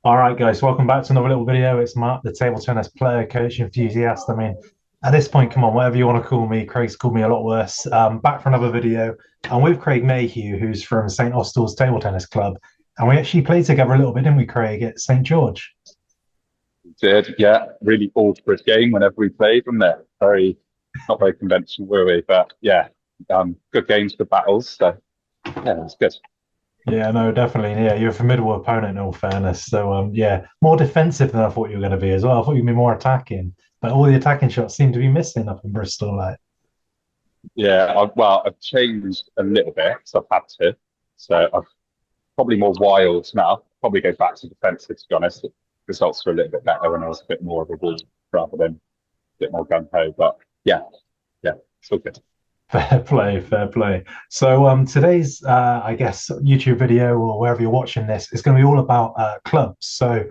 All right, guys, welcome back to another little video. It's Mark, the table tennis player, coach, enthusiast. I mean, at this point, come on, whatever you want to call me. Craig's called me a lot worse. Back for another video. I'm with Craig Mayhew, who's from St. Austell's Table Tennis Club. And we actually played together a little bit, didn't we, Craig, at St. George? Did, yeah, really awkward game whenever we played, wasn't it? Very, not very conventional, were we? But yeah, good games, good battles. So yeah, it's good. Yeah, no, definitely. Yeah, you're a formidable opponent, in all fairness. So, yeah, more defensive than I thought you were going to be as well. I thought you'd be more attacking, but all the attacking shots seem to be missing up in Bristol. Like, Yeah, I've changed a little bit, so I've had to. So I'm probably more wild now. Probably go back to defensive, to be honest. Results were a little bit better when I was a bit more of a ball rather than a bit more gung ho. But yeah, yeah, it's all good. fair play, fair play. So today's I guess YouTube video or wherever you're watching this is going to be all about clubs. So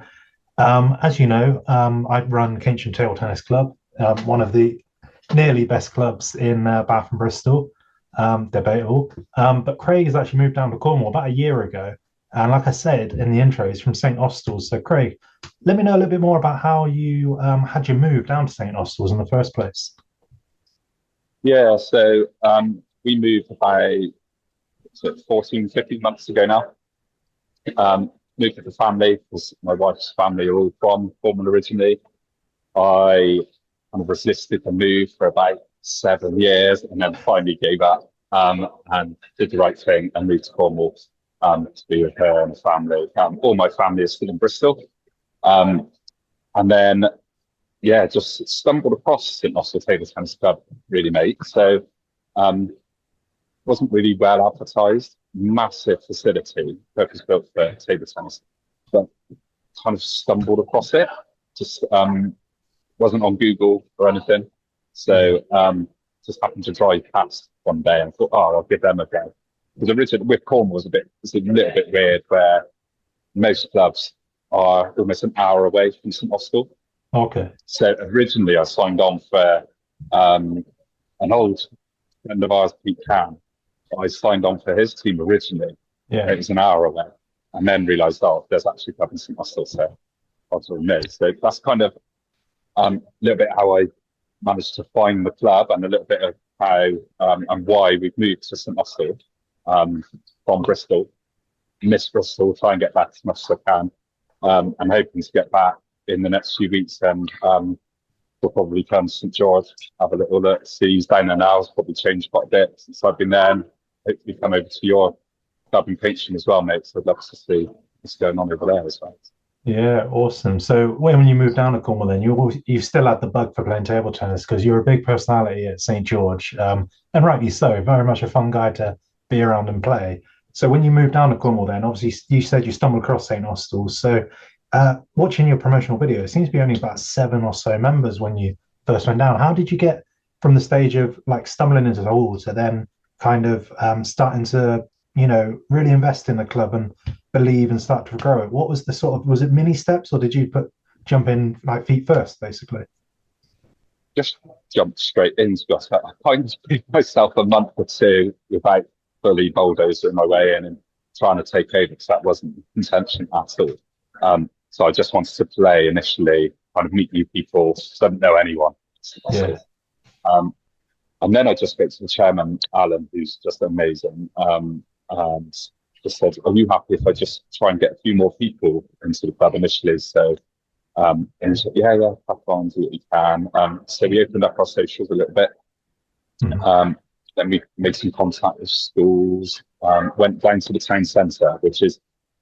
as you know, I run Keynsham Table Tennis Club, one of the nearly best clubs in Bath and Bristol. Debatable. But Craig has actually moved down to Cornwall about a year ago. And like I said in the intro, he's from St. Austell's. So Craig, let me know a little bit more about how you had your move down to St. Austell's in the first place. Yeah, so we moved about 14, 15 months ago now. Moved with the family because my wife's family are all from Cornwall originally. I kind of resisted the move for about 7 years and then finally gave up and did the right thing and moved to Cornwall to be with her and the family. All my family is still in Bristol. Um, and then, yeah, just stumbled across St. Austell Table Tennis Club, really, mate. So wasn't really well advertised, massive facility, purpose built for table tennis, but kind of stumbled across it. Just wasn't on Google or anything. So just happened to drive past one day and thought, oh, I'll give them a go. Because originally with Cornwall it's a little bit weird where most clubs are almost an hour away from St Austell. Okay. So originally I signed on for an old friend of ours, Pete Can. I signed on for his team originally. Yeah. It was an hour away, and then realised, oh, there's actually a club in St Austell, so I was me. So that's kind of a little bit how I managed to find the club, and a little bit of how and why we've moved to St Austell from Bristol. Miss Bristol, try and get back as much as I can. I'm hoping to get back in the next few weeks, and we'll probably come to St George, have a little look, see he's down there now. It's probably changed quite a bit since I've been there, and hopefully come over to your club in Keynsham as well, mate. So I'd love to see what's going on over there as well. Yeah, awesome. So when you moved down to Cornwall, then you still had the bug for playing table tennis because you're a big personality at St George, and rightly so. Very much a fun guy to be around and play. So when you moved down to Cornwall, then obviously you said you stumbled across St Austell's. So watching your promotional video, it seems to be only about seven or so members when you first went down. How did you get from the stage of like stumbling into the hall to then kind of starting to really invest in the club and believe and start to grow it? What was the sort of, was it mini steps or did you jump in like feet first, basically? Just jumped straight into it. I kind of gave myself a month or two without fully bulldozing my way in and trying to take over because that wasn't the intention at all. So I just wanted to play initially, kind of meet new people, didn't know anyone. Yeah. Um, and then I just spoke to the chairman, Alan, who's just amazing, and just said, are you happy if I just try and get a few more people into the club initially? So and he said, yeah, crack on, do what you can. So we opened up our socials a little bit. Mhm. Then we made some contact with schools, went down to the town centre, which is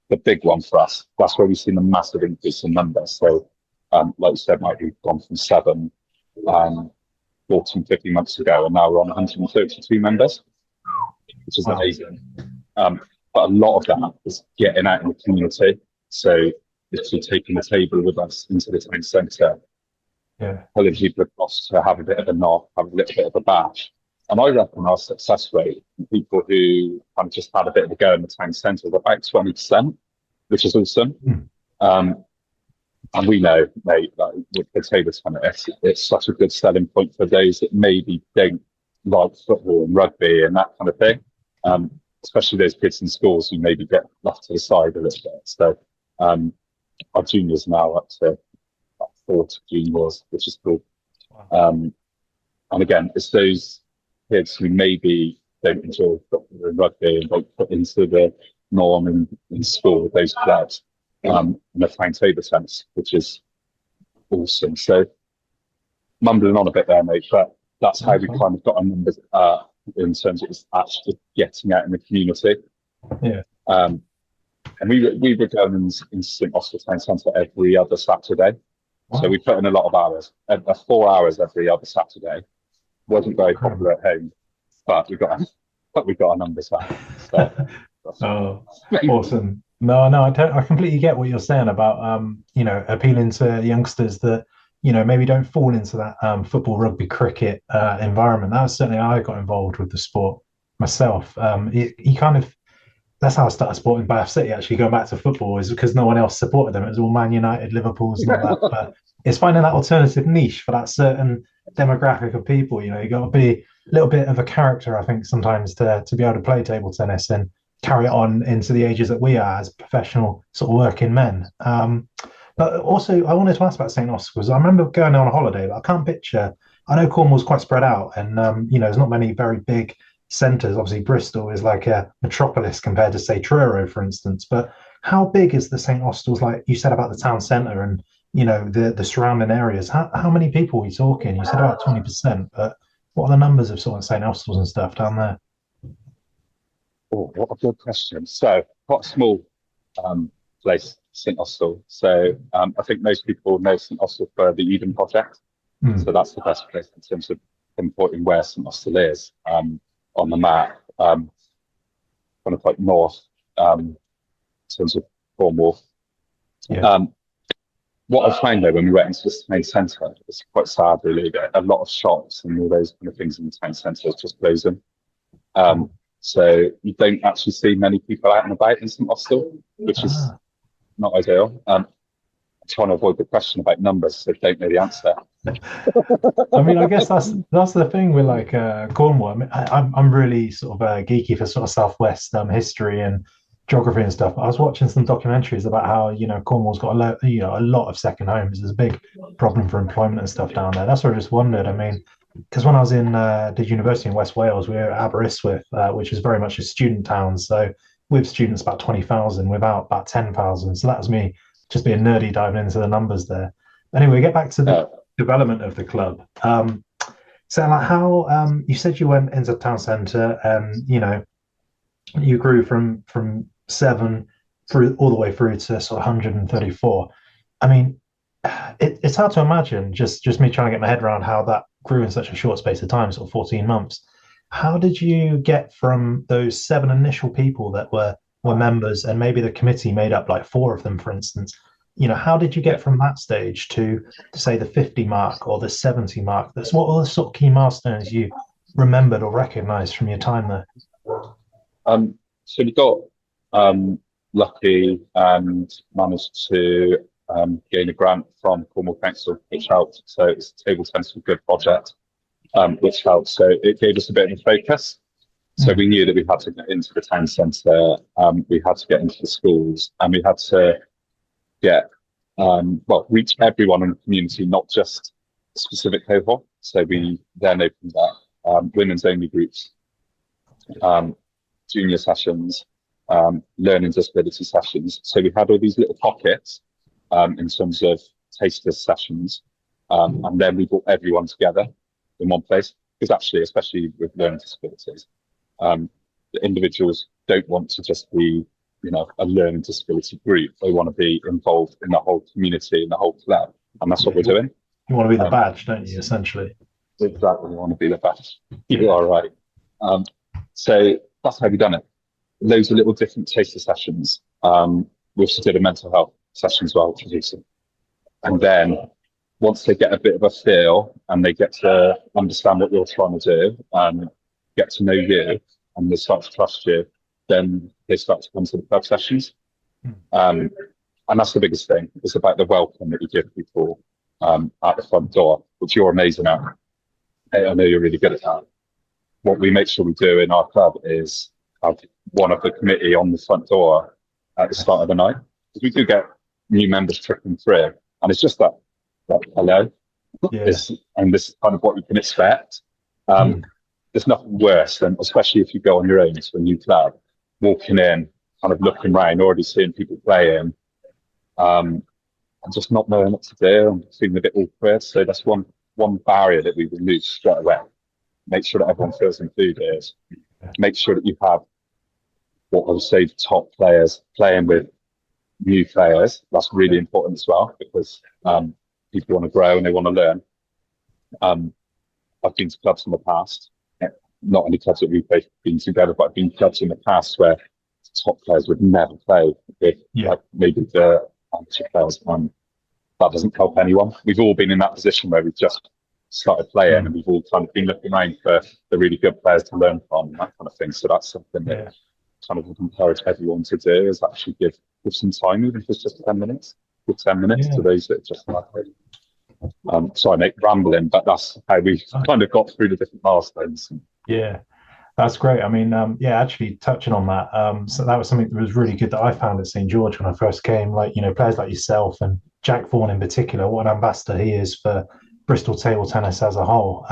the big one for us. That's where we've seen a massive increase in numbers. So, like you said, Mike, we've gone from seven 14, 15 months ago, and now we're on 132 members, which is Wow. amazing. But a lot of that is getting out in the community. So, literally taking the table with us into the town centre, Yeah. pulling people across to have a bit of a knock, have a little bit of a bash. And I reckon our success rate from people who kind of just had a bit of a go in the town centre was about 20%, which is awesome. Mm. And we know, mate, that with the table tennis, it's such a good selling point for those that maybe don't like football and rugby and that kind of thing. Especially those kids in schools who maybe get left to the side a little bit. So our juniors now up to 40 juniors, which is cool. Wow. And again, it's those kids who maybe don't enjoy football and rugby and don't put into the norm in school with those clubs, and they're playing table tennis, which is awesome. So mumbling on a bit there, mate, but that's how we kind of got our numbers in terms of actually getting out in the community. Yeah. And we were going in St Austell Town Centre every other Saturday. Wow. So we put in a lot of hours, 4 hours every other Saturday. Wasn't very popular at home, but we got our numbers back. So Oh, awesome. No, I completely get what you're saying about appealing to youngsters that maybe don't fall into that football, rugby, cricket environment. That's certainly how I got involved with the sport myself. You kind of That's how I started supporting Bath City, actually, going back to football, is because no one else supported them. It was all Man United, Liverpool's, and all that. But it's finding that alternative niche for that certain demographic of people. You got to be a little bit of a character, I think, sometimes to be able to play table tennis and carry it on into the ages that we are as professional sort of working men. But also, I wanted to ask about St Austell, because I remember going on a holiday, but I can't picture. I know Cornwall's quite spread out, and there's not many very big centres. Obviously, Bristol is like a metropolis compared to, say, Truro, for instance. But how big is the St Austell's, like you said about the town centre and the surrounding areas? How many people are we talking? You said about 20%, but what are the numbers of sort of St Austell's and stuff down there? Oh, what a good question. So, quite a small place, St Austell. So, I think most people know St Austell for the Eden Project. So that's the best place in terms of pinpointing where St Austell is on the map. Kind of like north in terms of Cornwall. Yeah. What I found though when we went into the town centre, it's quite sad really, that a lot of shops and all those kind of things in the town centre is just closing. So you don't actually see many people out and about in St Austell, which is not ideal. I'm trying to avoid the question about numbers, so I don't know the answer. I mean, I guess that's the thing with like Cornwall. I mean, I'm really sort of geeky for sort of Southwest history and geography and stuff. I was watching some documentaries about how Cornwall's got a lot of second homes. There's a big problem for employment and stuff down there. That's what I just wondered. I mean, because when I was in did university in West Wales, we were at Aberystwyth, which is very much a student town. So with students about 20,000, without about 10,000. So that was me just being nerdy diving into the numbers there. Anyway, get back to the development of the club. So like how you said you went into the town centre and you grew from 7 through all the way through to sort of 134. I mean, it's hard to imagine just me trying to get my head around how that grew in such a short space of time, sort of 14 months. How did you get from those 7 initial people that were members, and maybe the committee made up like 4 of them, for instance? How did you get from that stage to say the 50 mark or the 70 mark? What were the sort of key milestones you remembered or recognised from your time there? So we got lucky and managed to gain a grant from Cornwall Council, which helped. So it's a Table Tennis for Good project, which helped. So it gave us a bit of a focus. So we knew that we had to get into the town centre, we had to get into the schools, and we had to reach everyone in the community, not just a specific cohort. So we then opened up women's only groups, junior sessions, learning disability sessions. So we had all these little pockets in terms of taster sessions, and then we brought everyone together in one place, because actually, especially with learning disabilities, the individuals don't want to just be a learning disability group. They want to be involved in the whole community, in the whole club, and that's what we're doing. You want to be the badge, don't you, essentially? Exactly, you want to be the badge. You are right. So that's how we've done it. Loads of little different taster sessions. We also did a mental health session as well, which was awesome. And then once they get a bit of a feel and they get to understand what you're trying to do and get to know you, and they start to trust you, then they start to come to the club sessions. And that's the biggest thing. It's about the welcome that you give people at the front door, which you're amazing at. I know you're really good at that. What we make sure we do in our club is have one of the committee on the front door at the start of the night. Because we do get new members trickling through, and it's just that hello, Yeah. and this is kind of what you can expect. Mm. There's nothing worse than, especially if you go on your own to a new club, walking in, kind of looking around, already seeing people playing, and just not knowing what to do and feeling a bit awkward. So that's one barrier that we remove straight away. Make sure that everyone feels included. Make sure that you have what I would say the top players playing with new players. That's really important as well, because people want to grow and they want to learn. I've been to clubs in the past, not only clubs that we've both been together, but I've been to clubs in the past where top players would never play with like maybe the amateur players, and that doesn't help anyone. We've all been in that position where we've just started playing and we've all kind of been looking around for the really good players to learn from, and that kind of thing. So that's something that kind of encourage everyone to do, is actually give some time, even if it's just 10 minutes, give 10 minutes to those that just like it. Sorry, mate, rambling, but that's how we kind of got through the different milestones. Yeah, that's great. I mean, actually touching on that, so that was something that was really good that I found at St. George when I first came. Like, players like yourself and Jack Vaughan in particular, what an ambassador he is for Bristol table tennis as a whole.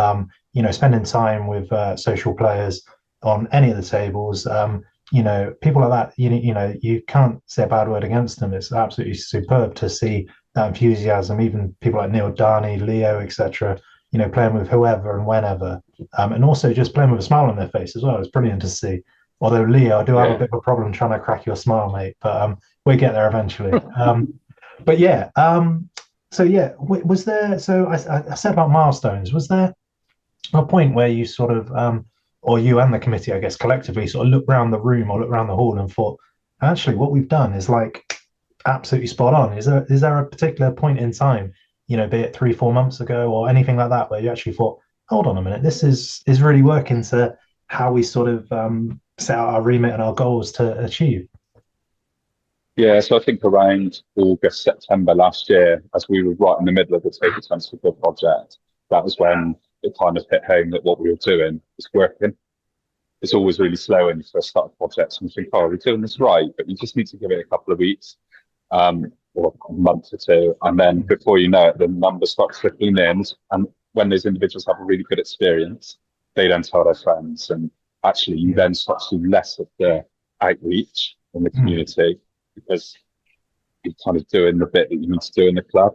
Spending time with social players on any of the tables, people like that, you can't say a bad word against them. It's absolutely superb to see that enthusiasm. Even people like Neil Darney, Leo, etc. Playing with whoever and whenever, and also just playing with a smile on their face as well. It's brilliant to see. Although Leo, I do have a bit of a problem trying to crack your smile, mate, but we'll get there eventually. But yeah, so yeah, was there? So I said about milestones. Was there a point where you sort of, or you and the committee, I guess, collectively sort of look around the room or look around the hall and thought, actually, what we've done is like absolutely spot on? Is there a particular point in time, be it 3-4 months ago or anything like that, where you actually thought, hold on a minute, this is really working to how we sort of set out our remit and our goals to achieve? Yeah, so I think around August, September last year, as we were right in the middle of the Table Tennis for Good project, that was when it kind of hit home that what we were doing was working. It's always really slow when you first start a project and you think, oh, we're doing this right, but you just need to give it a couple of weeks or a month or two. And then before you know it, the numbers start trickling in. And when those individuals have a really good experience, they then tell their friends. And actually, you then start to do less of the outreach in the community because you're kind of doing the bit that you need to do in the club.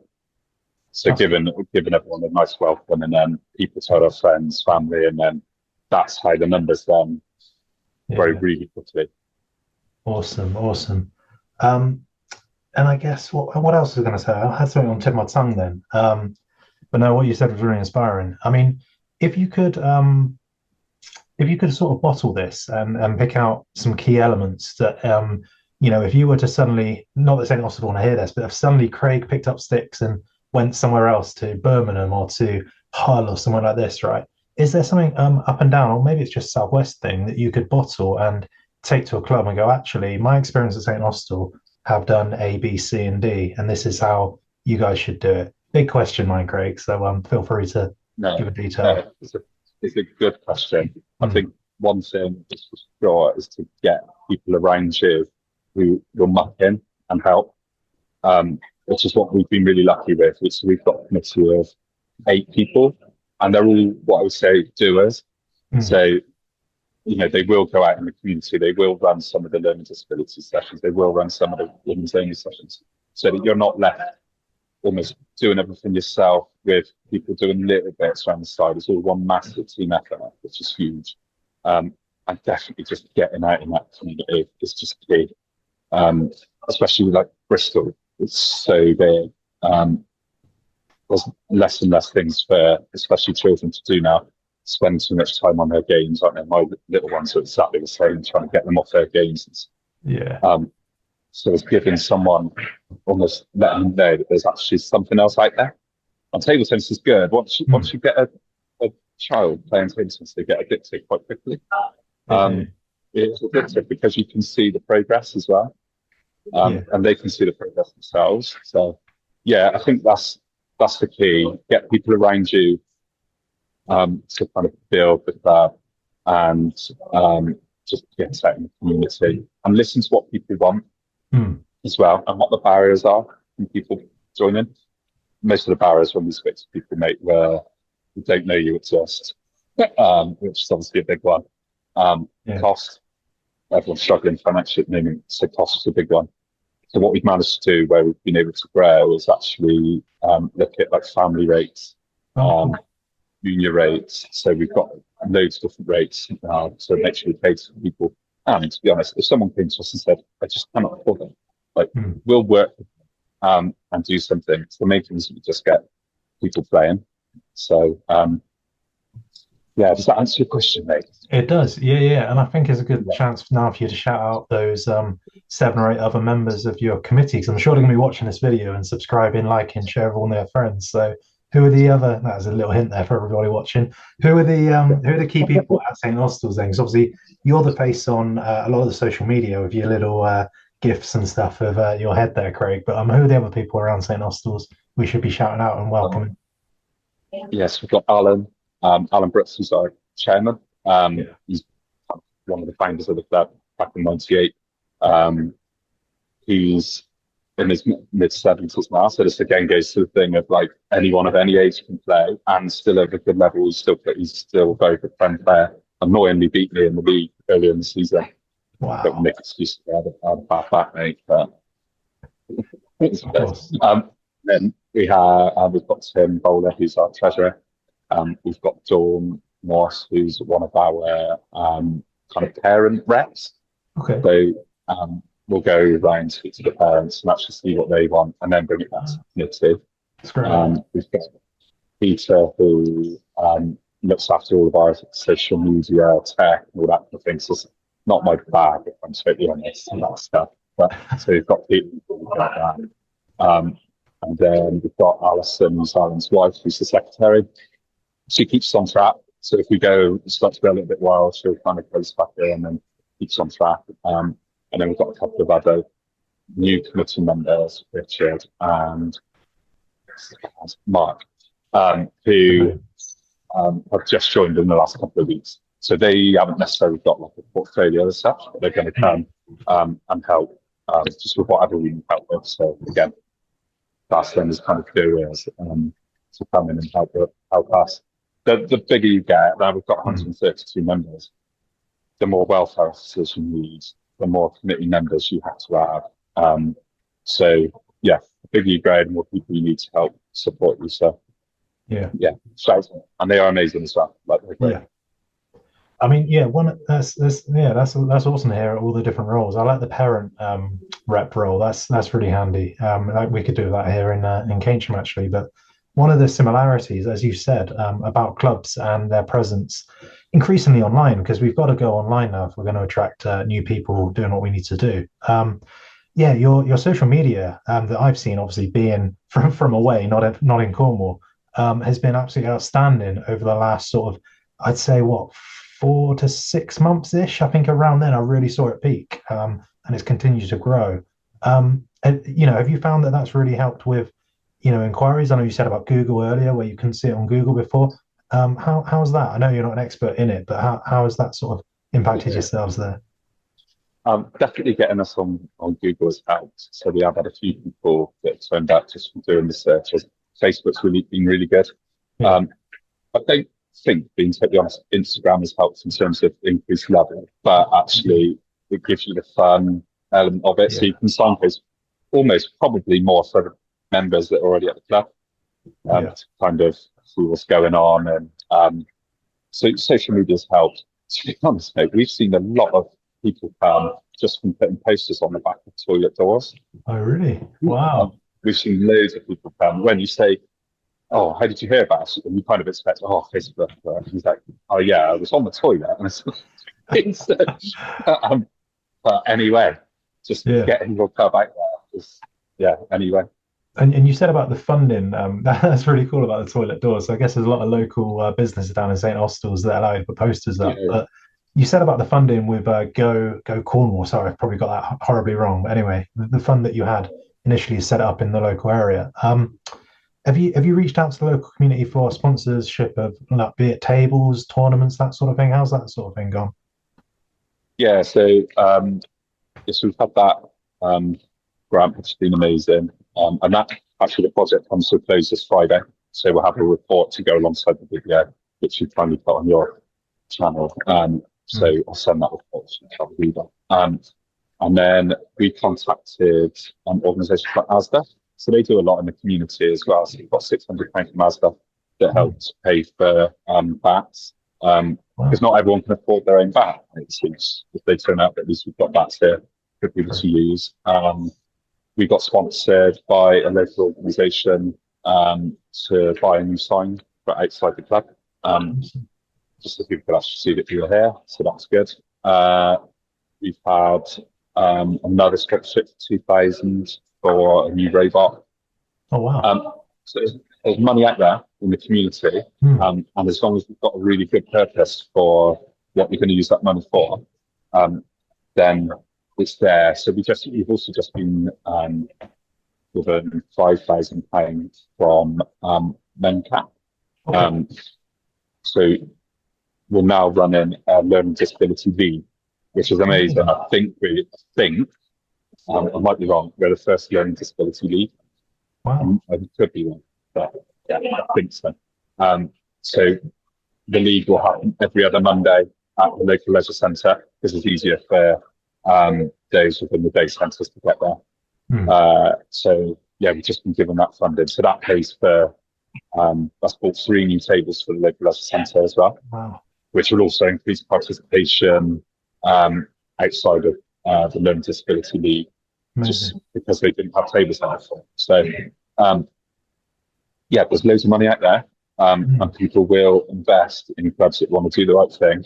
So giving everyone a nice welcome, and then people tell their friends, family, and then that's how the numbers then grow really quickly. Awesome. And I guess what else was I going to say? I had something on the tip of my tongue then. But no, what you said was really inspiring. I mean, if you could sort of bottle this and pick out some key elements that if you were to suddenly, not that St. Austell want to hear this, but if suddenly Craig picked up sticks and went somewhere else to Birmingham or to Hull or somewhere like this, right? Is there something up and down, or maybe it's just Southwest thing that you could bottle and take to a club and go, actually, my experience at St. Austell have done A, B, C, and D, and this is how you guys should do it? Big question, mine, Craig. So feel free to give a detail. No, it's a good question. I think one thing is for sure is to get people around you who will muck in and help, which is what we've been really lucky with. So we've got a committee of 8 people, and they're all what I would say doers. So they will go out in the community, they will run some of the learning disability sessions, they will run some of the women's only sessions, so that you're not left almost doing everything yourself with people doing little bits around the side. It's all one massive team effort, which is huge. And definitely just getting out in that community is just key. Especially like Bristol, it's so big. There's less and less things for especially children to do now. Spend too much time on their games. I know my little ones are exactly the same, trying to get them off their games. So it's giving someone, almost letting them know that there's actually something else out there. And table tennis is good. Once you get a child playing table tennis, they get addicted quite quickly. It's addictive because you can see the progress as well, and they can see the progress themselves. So yeah, I think that's the key. Get people around you to kind of build the club and just get out in the community and listen to what people want as well and what the barriers are. from people joining. Most of the barriers when we speak to people, mate, where we don't know you exist, which is obviously a big one. Yeah. Cost. Everyone's struggling financially at the moment, so cost is a big one. So what we've managed to do, where we've been able to grow, is actually look at like family rates, Oh, cool. junior rates. So we've got loads of different rates. So make sure we pay to people. And to be honest, if someone came to us and said, "I just cannot afford them," like Mm. we'll work and do something. So the main thing is we just get people playing. So yeah, does that answer your question, mate? It does, yeah, yeah, and I think it's a good Yeah. chance now for you to shout out those 7 or 8 other members of your committee, because I'm sure they're going to be watching this video and subscribing, liking, share with all their friends. So, who are the other? That's a little hint there for everybody watching. Who are the key people at St. Austell's then? Because obviously you're the face on a lot of the social media with your little gifs and stuff of your head there, Craig. But who are the other people around St. Austell's we should be shouting out and welcoming? Yes, we've got Alan. Alan Brooks, who's our chairman. Yeah. He's one of the founders of the club back in '98. He's in his mid 70s now, so this again goes to the thing of like anyone of any age can play and still at a good level. He's still a very good friend player. Annoyingly beat me in the league earlier in the season. Don't Wow. make excuses about that, mate. But Of course. then we've got Tim Bowler, who's our treasurer. We've got Dawn Moss, who's one of our kind of parent reps. Okay. So we'll go around to the parents and actually see what they want, and then bring it back to the community. That's great. We've got Peter, who looks after all of our social media, tech, and all that kind of thing. So it's not my bag, if I'm totally honest, and that stuff. But so we've got Peter who got that. And then we've got Alison, who's Alan's wife, who's the secretary. She keeps us on track. So if we start to go a little bit wild, she'll kind of close back in and keeps on track. And then we've got a couple of other new committee members, Richard and Mark, who have just joined in the last couple of weeks. So they haven't necessarily got like a portfolio as such, but they're going to come and help just with whatever we need help with. So again, that's them as kind of curious to come in and help us. The bigger you get, now we've got 132 members, the more welfare officers you need, the more committee members you have to have. So yeah, the bigger you grow, the more people you need to help support you. So Yeah. yeah, and they are amazing as well. Like they're great. Yeah. I mean, yeah, that's awesome to hear all the different roles. I like the parent rep role. That's really handy. Like we could do that here in Keynsham actually. But one of the similarities, as you said, about clubs and their presence increasingly online, because we've got to go online now if we're going to attract new people doing what we need to do. Yeah, your social media that I've seen, obviously being from away, not in Cornwall, has been absolutely outstanding over the last sort of, I'd say, what, 4 to 6 months ish. I think around then I really saw it peak, and it's continued to grow. And, have you found that that's really helped with, inquiries? I know you said about Google earlier, where you couldn't see it on Google before. How's that? I know you're not an expert in it, but how has that sort of impacted yourselves there? Definitely getting us on Google has helped. So we have had a few people that turned out just from doing the searches. Facebook's been really good. Yeah. I don't think, being totally honest, Instagram has helped in terms of increased level, but actually it gives you the fun element of it. Yeah. So you can signpost almost probably more for the members that are already at the club to kind of see what's going on. And so social media's helped. To be honest, mate, we've seen a lot of people come just from putting posters on the back of toilet doors. Oh, really? Wow. We've seen loads of people come. When you say, "Oh, how did you hear about us?" and you kind of expect, "Oh, Facebook." He's like, "Oh, yeah, I was on the toilet." But anyway, just getting your club out there. Anyway. And you said about the funding, that's really cool about the toilet doors. So I guess there's a lot of local businesses down in St. Austell's that allow you to put posters up. Yeah. But you said about the funding with Go Cornwall. Sorry, I've probably got that horribly wrong. But anyway, the fund that you had initially set up in the local area. Have you reached out to the local community for sponsorship of, like, be it tables, tournaments, that sort of thing? How's that sort of thing gone? Yeah, so yes, we've had that grant, which has been amazing. And that actually the project comes to a close this Friday. So we'll have a report to go alongside the video, which you kindly put on your channel. So I'll send that report to the reader. And then we contacted organisations like Asda. So they do a lot in the community as well. So we've got £600 from Asda that helped pay for bats. Because not everyone can afford their own bat. It seems if they turn out, at least we've got bats here for people to use. We got sponsored by a local organisation to buy a new sign for outside the club, just so people could actually see that we were here. So that's good. We've had another sponsorship for 2,000 for a new robot. Oh wow! So there's money out there in the community, and as long as we've got a really good purpose for what we're going to use that money for, then it's there. So we've also just been given £5,000 from MenCap. Okay. So we're now running a learning disability league, which is amazing. I think I might be wrong. We're the first learning disability league. Wow. I could be wrong, but yeah, I think so. So the league will happen every other Monday at the local leisure centre because it's easier for those within the day centres to get there. So yeah, we've just been given that funding. So that pays for that's bought 3 new tables for the local leisure centre as well. Wow. Which will also increase participation outside of the Learning Disability League, just because they didn't have tables there before. So yeah, there's loads of money out there, and people will invest in clubs that want to do the right thing,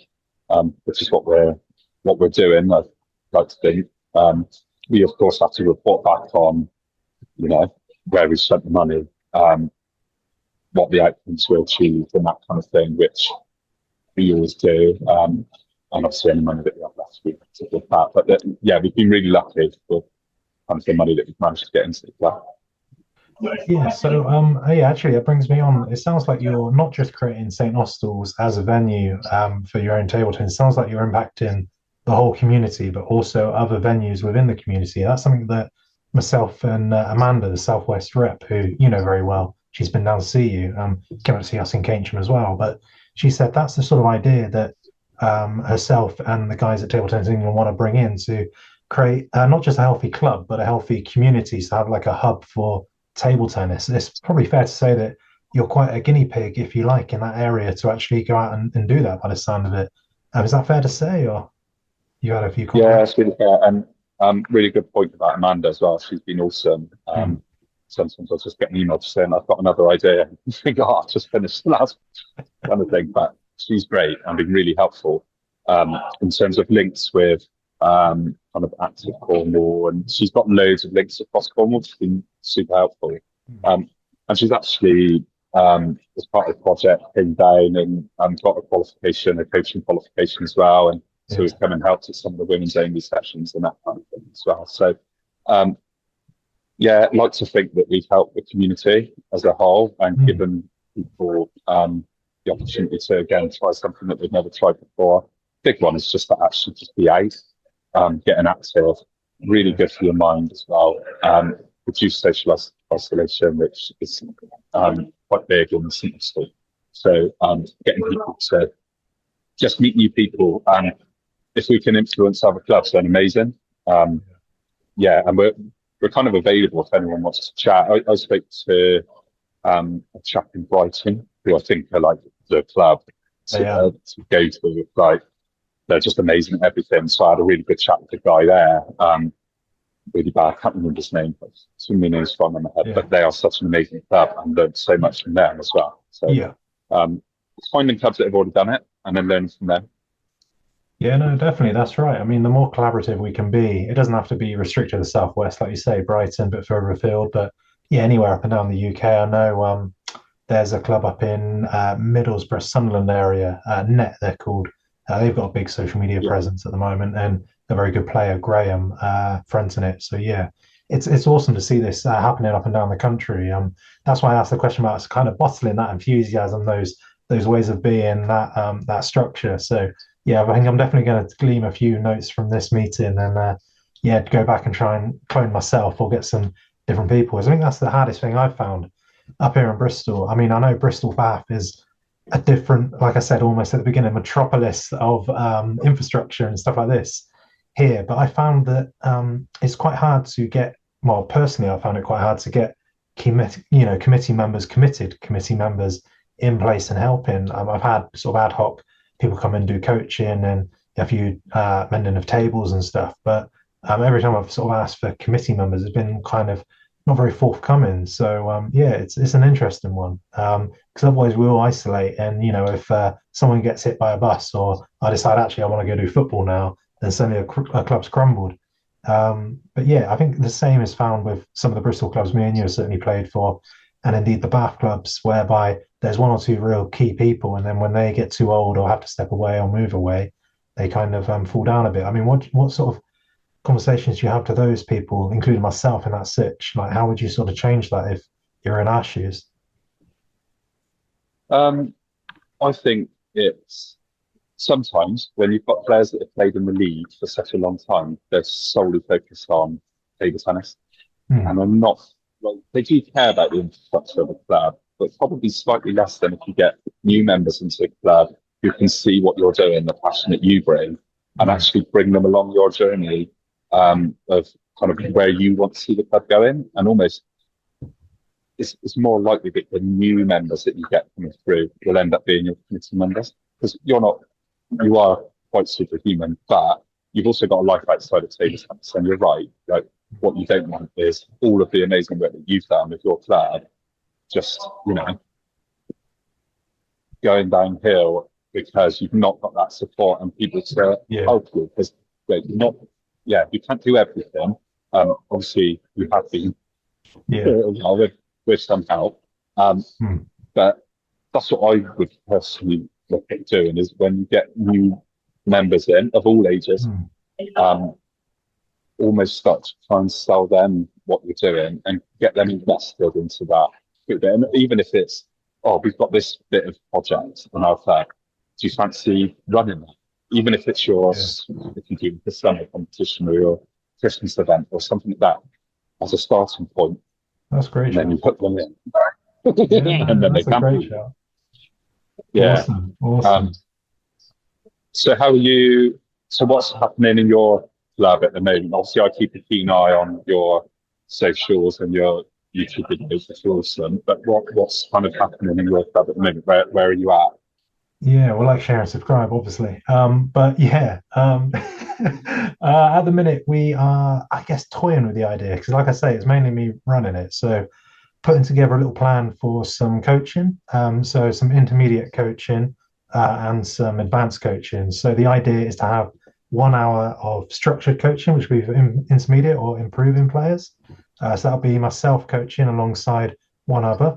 which is what we're doing. I'd like to think. We of course have to report back on, where we spent the money, what the outcomes were achieved, and that kind of thing, which we always do. And obviously any money that we have left, we with that. But yeah, we've been really lucky for kind of the money that we've managed to get into the club. Yeah, so yeah, actually that brings me on. It sounds like you're not just creating St. Austell's as a venue for your own table tennis. It sounds like you're impacting the whole community, but also other venues within the community. That's something that myself and Amanda, the Southwest rep, who you know very well, she's been down to see you, came out to see us in Keynsham as well. But she said that's the sort of idea that herself and the guys at Table Tennis England want to bring in to create not just a healthy club, but a healthy community, to have like a hub for table tennis. It's probably fair to say that you're quite a guinea pig, if you like, in that area to actually go out and do that by the sound of it. Is that fair to say, or you had a few comments? Yeah, it's really fair. And really good point about Amanda as well. She's been awesome. Sometimes I'll just get an email just saying I've got another idea. I think, I've just finished the last kind of thing. But she's great and been really helpful in terms of links with kind of active Cornwall, and she's got loads of links across Cornwall. She's been super helpful. And she's actually, as part of the project, came down and got a coaching qualification as well. And so has come and helped at some of the women's only sessions and that kind of thing as well. So yeah, I'd like to think that we've helped the community as a whole and given people the opportunity to again try something that they've never tried before. Big one is just to actually just be out, getting active, really good for your mind as well. Reduce social isolation, which is quite big in the St. Austell. So getting people to just meet new people, and if we can influence other clubs, then amazing. Yeah, and we're kind of available if anyone wants to chat. I spoke to a chap in Brighton who I think are like the club to go to. Like, they're just amazing at everything. So I had a really good chat with the guy there. Really bad, I can't remember his name, but too many names from in my head. But they are such an amazing club and learned so much from them as well. So it's finding clubs that have already done it and then learning from them. Yeah, no, definitely. That's right. I mean, the more collaborative we can be, it doesn't have to be restricted to the Southwest, like you say, Brighton, but further afield. But yeah, anywhere up and down the UK. I know there's a club up in Middlesbrough, Sunderland area, Net, they're called. They've got a big social media presence at the moment, and a very good player, Graham, friends in it. So yeah, it's awesome to see this happening up and down the country. That's why I asked the question about kind of bottling that enthusiasm, those ways of being, that structure. So yeah, I think I'm definitely going to glean a few notes from this meeting, and go back and try and clone myself or get some different people. I think that's the hardest thing I've found up here in Bristol. I mean, I know Bristol Bath is a different, like I said, almost at the beginning, metropolis of infrastructure and stuff like this here. But I found that it's quite hard to get. Well, personally, I found it quite hard to get committee members, committed committee members in place and helping. I've had sort of ad hoc people come and do coaching and a few mending of tables and stuff, but every time I've sort of asked for committee members, it's been kind of not very forthcoming. So yeah, it's an interesting one because otherwise we'll isolate, and if someone gets hit by a bus or I decide actually I want to go do football now, then suddenly a club's crumbled. But yeah, I think the same is found with some of the Bristol clubs me and you have certainly played for, and indeed the Bath clubs, whereby there's one or two real key people, and then when they get too old or have to step away or move away, they kind of fall down a bit. I mean, what sort of conversations do you have to those people, including myself in that sitch? Like, how would you sort of change that if you're in our shoes? Um, I think it's sometimes when you've got players that have played in the league for such a long time, they're solely focused on table tennis, Hmm. and I'm not. Well, they do care about the infrastructure of the club, but probably slightly less than if you get new members into the club who can see what you're doing, the passion that you bring, and Hmm. actually bring them along your journey of kind of where you want to see the club going, and almost it's more likely that the new members that you get coming through will end up being your committee members because you are quite superhuman, but you've also got a life outside of table tennis. And you're right, like what you don't want is all of the amazing work that you've done with your club just going downhill because you've not got that support and people to Yeah, help you because not you can't do everything. Obviously you have been yeah. with some help. Hmm. But that's what I would personally look at doing is when you get new members in of all ages, Hmm. um, almost start to try and sell them what you're doing and get them invested into that. And even if it's, oh, we've got this bit of project in our club, do you fancy running that? Even if it's Yeah, yours, if you do the summer competition or your Christmas event or something like that as a starting point, that's a great and then you shout. put them in, Yeah, and no, then they that's a can great be. shout. Yeah. Awesome, Um, awesome. so how are you? So what's happening in your club at the moment? Obviously, I keep a keen eye on your socials and your YouTube videos, which are awesome. But what's kind of happening in your club at the moment? Where are you at? Yeah, well, like, share, and subscribe, obviously. But yeah, at the minute we are, I guess, toying with the idea because, like I say, it's mainly me running it. So putting together a little plan for some coaching, so some intermediate coaching and some advanced coaching. So the idea is to have 1 hour of structured coaching, which we've intermediate or improving players. So that'll be myself coaching alongside one other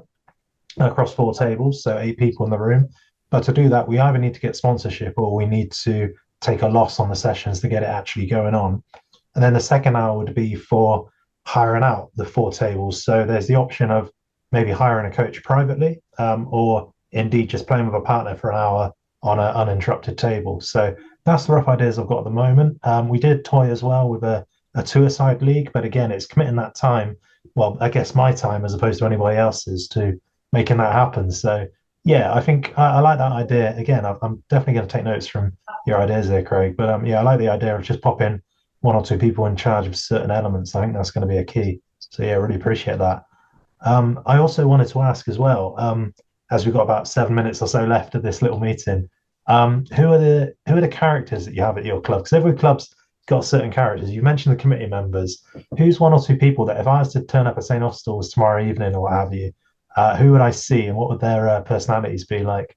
across four tables, so eight people in the room. But to do that, we either need to get sponsorship or we need to take a loss on the sessions to get it actually going on. And then the second hour would be for hiring out the four tables. So there's the option of maybe hiring a coach privately, or indeed just playing with a partner for an hour on an uninterrupted table. So that's the rough ideas I've got at the moment. We did toy as well with a two-a-side league, but again, it's committing that time. Well, I guess my time as opposed to anybody else's to making that happen. So yeah, I think I like that idea. Again, I'm definitely going to take notes from your ideas there, Craig. But yeah, I like the idea of just popping one or two people in charge of certain elements. I think that's going to be a key. So yeah, really appreciate that. I also wanted to ask as well, as we've got about 7 minutes or so left of this little meeting, who are the characters that you have at your club? Because every club's got certain characters. You mentioned the committee members. Who's one or two people that if I was to turn up at St. Austell's tomorrow evening or what have you, who would I see and what would their personalities be like?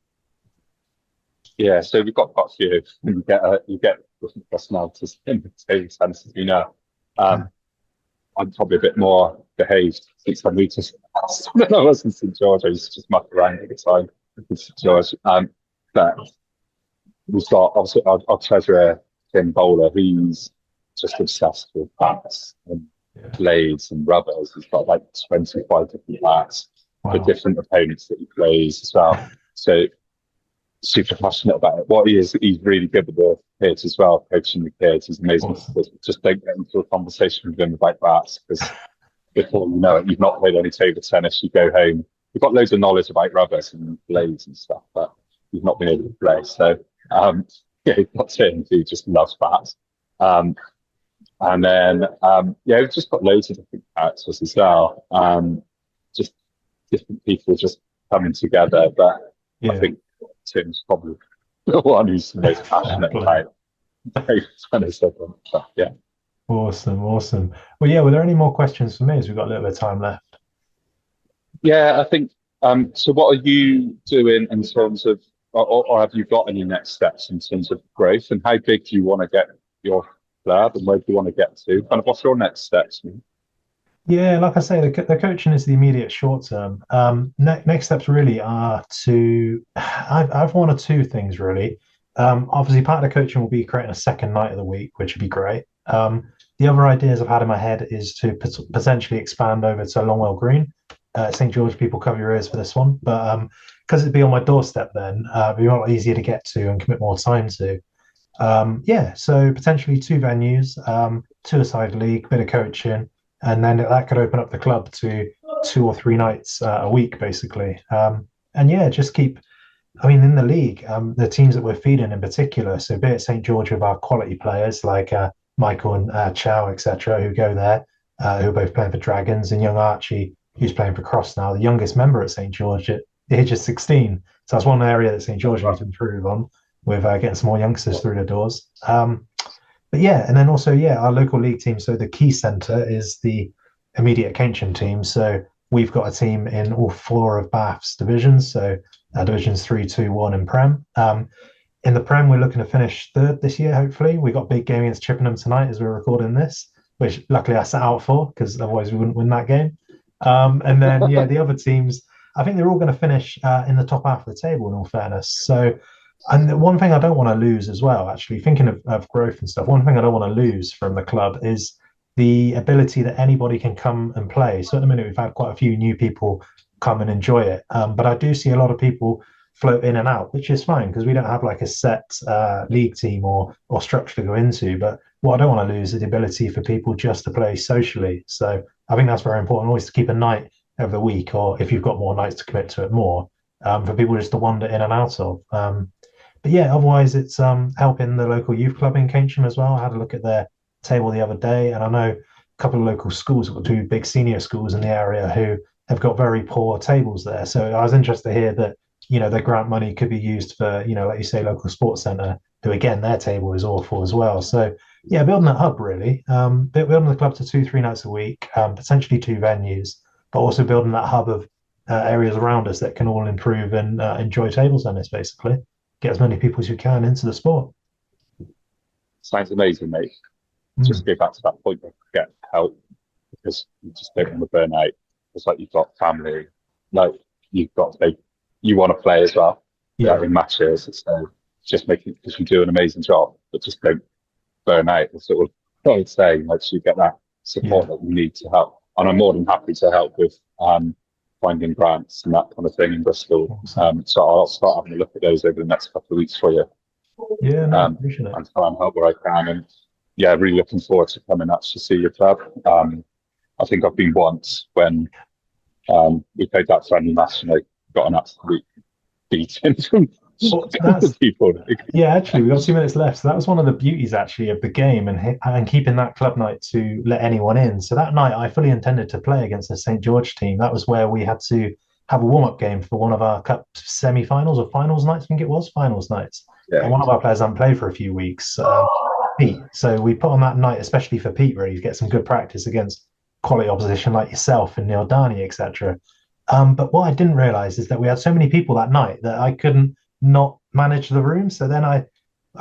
Yeah, so we've got quite a few. You get different personalities in the table tennis, as you know. Um, I'm probably a bit more behaved since I moved to when I was in St George. I used to just muck around all the time in St George. But we've got obviously our treasurer Tim Bowler, who's just obsessed with bats and Yeah. blades and rubbers. He's got like 25 different bats for Wow. different opponents that he plays as well. So super passionate about it. What he is, he's really good with the kids as well, coaching the kids. He's amazing. Awesome. Just don't get into a conversation with him about bats because before you know it, you've not played any table tennis. You go home, you've got loads of knowledge about rubbers and blades and stuff, but you've not been able to play. So yeah, not saying who just loves bats. And then yeah, we've just got loads of different characters as well. Just different people just coming together. But I Yeah. think Tim's probably the one who's the most passionate about tennis. Yeah. Awesome, awesome. Well, yeah, were there any more questions for me as we've got a little bit of time left? Yeah, I think so what are you doing in terms of or have you got any next steps in terms of growth, and how big do you want to get your club, and where do you want to get to? Kind of what's your next steps? Yeah, like I say, the coaching is the immediate short term. Next steps really are to, I've one or two things really. Obviously, part of the coaching will be creating a second night of the week, which would be great. The other ideas I've had in my head is to potentially expand over to Longwell Green. St. George, people cover your ears for this one, but because it'd be on my doorstep then, it'd be a lot easier to get to and commit more time to. Yeah, so potentially two venues, two-a-side league, bit of coaching, and then that could open up the club to 2 or 3 nights a week, basically. And yeah, just keep. I mean, in the league, the teams that we're feeding in particular, so be it St. George with our quality players like Michael and Chow, etc., who go there, who are both playing for Dragons, and young Archie, who's playing for Cross now, the youngest member at St. George at the age of 16. So that's one area that St. George needs to improve on with getting some more youngsters through the doors. But yeah, and then also, yeah, our local league team. So the Key Centre is the immediate Keynsham team. So we've got a team in all 4 of Bath's divisions. So divisions 3, 2, 1 in Prem. In the Prem, we're looking to finish third this year, hopefully. We got a big game against Chippenham tonight as we're recording this, which luckily I sat out for because otherwise we wouldn't win that game. And then, yeah, the other teams, I think they're all going to finish in the top half of the table, in all fairness. So, and the one thing I don't want to lose as well, actually, thinking of growth and stuff, one thing I don't want to lose from the club is the ability that anybody can come and play. So at the minute, we've had quite a few new people come and enjoy it. But I do see a lot of people float in and out, which is fine because we don't have like a set league team or structure to go into. But what I don't want to lose is the ability for people just to play socially. So I think that's very important, always to keep a night of the week, or if you've got more nights to commit to it more, for people just to wander in and out of. But yeah, otherwise it's helping the local youth club in Keynsham as well. I had a look at their table the other day, and I know a couple of local schools, got 2 big senior schools in the area who have got very poor tables there. So I was interested to hear that, the grant money could be used for, like you say, local sports centre, who again, their table is awful as well. So yeah, building that hub really, building the club to 2, 3 nights a week, potentially 2 venues, but also building that hub of areas around us that can all improve and enjoy table tennis, basically. Get as many people as you can into the sport. Sounds amazing, mate. Just go back to that point of get help because you just don't want to burn out. It's like you've got family, like you've got you want to play as well. Yeah, in matches. So just make it because you do an amazing job, but just don't burn out. That's sort of I would say, like so you get that support that you need to help. And I'm more than happy to help with finding grants and that kind of thing in Bristol. So I'll start having a look at those over the next couple of weeks for you. Yeah, no, I appreciate it. And try and help where I can. And yeah, really looking forward to coming up to see your club. I think I've been once when we played that friendly match and I got an absolute beating from people. Yeah, actually, we've got 2 minutes left. So that was one of the beauties actually of the game and keeping that club night to let anyone in. So that night I fully intended to play against the St. George team. That was where we had to have a warm-up game for one of our cup semi-finals or finals nights, I think it was, finals nights. Yeah. And one of our players hadn't played for a few weeks, Pete. So we put on that night, especially for Pete, really, to get some good practice against quality opposition like yourself and Neil Darney, etc. But what I didn't realise is that we had so many people that night that I couldn't not manage the room. So then I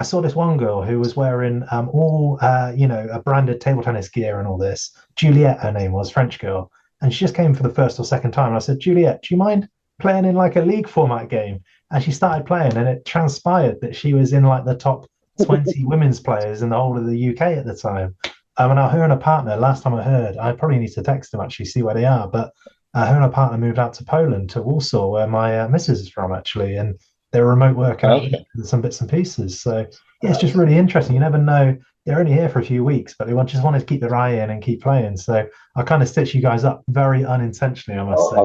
saw this one girl who was wearing all a branded table tennis gear and all this. Juliet, her name was, French girl, and she just came for the first or second time. And I said, Juliet, do you mind playing in like a league format game? And she started playing, and it transpired that she was in like the top 20 women's players in the whole of the UK at the time. And now her and her partner, last time I heard, I probably need to text them actually, see where they are, but her and her partner moved out to Poland, to Warsaw, where my missus is from actually, and they're remote working some bits and pieces. So yeah, it's just really interesting. You never know they're only here for a few weeks, but just wanted to keep their eye in and keep playing. So I kind of stitched you guys up very unintentionally, I must say.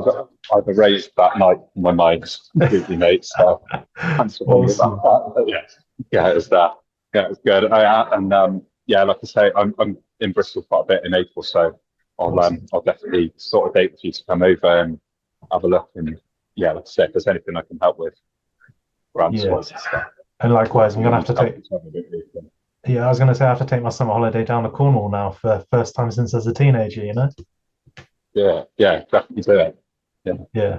I've erased that night from my mind completely, mate. So thanks for thinking about Awesome. that. But yeah, it was that. Yeah, it was good. Yeah, like I say, I'm in Bristol quite a bit in April, so Awesome. I'll definitely sort a date with you to come over and have a look. And yeah, like I say, if there's anything I can help with, grants Yeah. wise and stuff. And likewise, I'm We gonna have always to help take each other, don't we? yeah, I was gonna say I have to take my summer holiday down to Cornwall now for first time since as a teenager, you know? Yeah, yeah, definitely do it. Yeah. Yeah.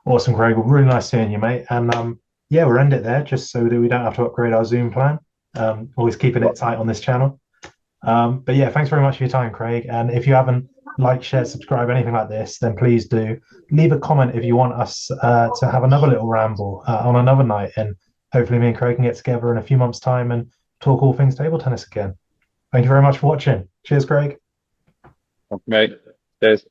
Awesome, Craig. Well, really nice seeing you, mate. And yeah, we'll end it there just so that we don't have to upgrade our Zoom plan. Always keeping it tight on this channel. But yeah, thanks very much for your time, Craig. And if you haven't liked, shared, subscribed, anything like this, then please do leave a comment if you want us to have another little ramble on another night. And hopefully, me and Craig can get together in a few months' time and talk all things table tennis again. Thank you very much for watching. Cheers, Craig. Mate, cheers.